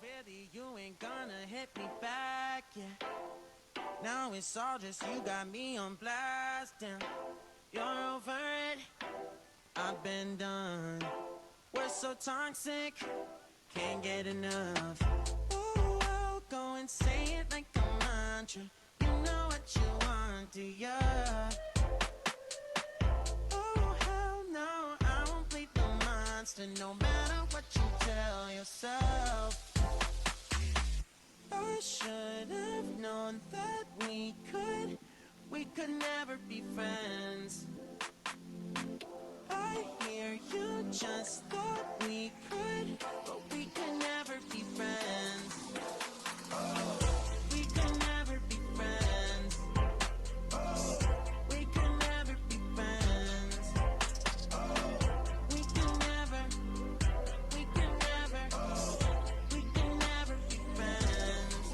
really, you ain't gonna hit me back, yeah. Now it's all just you got me on blast, damn. You're over it, I've been done. We're so toxic, can't get enough. Ooh, I'll go and say it like a mantra. You know what you want, do ya? Oh, hell no, I won't play the monster, no matter what you tell yourself. I should have known that we could never be friends. I hear you just thought we could, but we could never be friends. We could never be friends. We could never be friends. We could never, we could never, we could never be friends.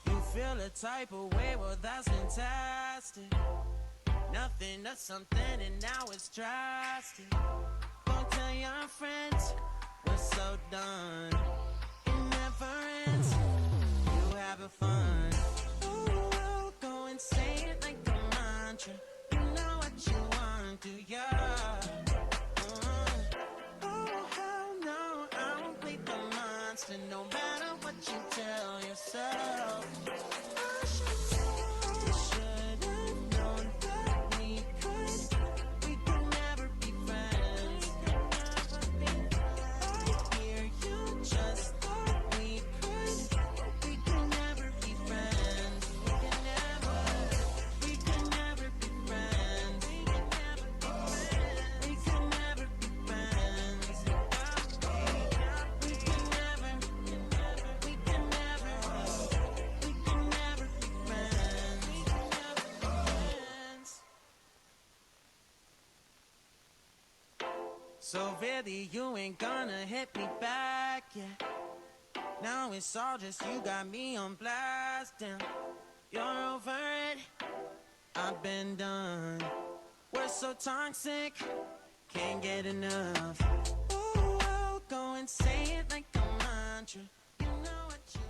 You feel a type of way, well that's fantastic. Nothing to something and now it's drastic. Go tell your friends we're so done. It never ends. You having fun? Oh, I'll go and say it like a mantra. You know what you want, do ya? Oh, hell no, I won't play the monster, no matter what you tell yourself. I should have known that we could never be friends. I hear you just thought we could, but we could never be friends. We could never be friends. We could never be friends. We could never, we could never, we could never be friends. So really, you ain't gonna hit me back, yeah. Now it's all just you got me on blast, damn. You're over it, I've been done. We're so toxic, can't get enough. Ooh, I'll go and say it like a mantra. You know what you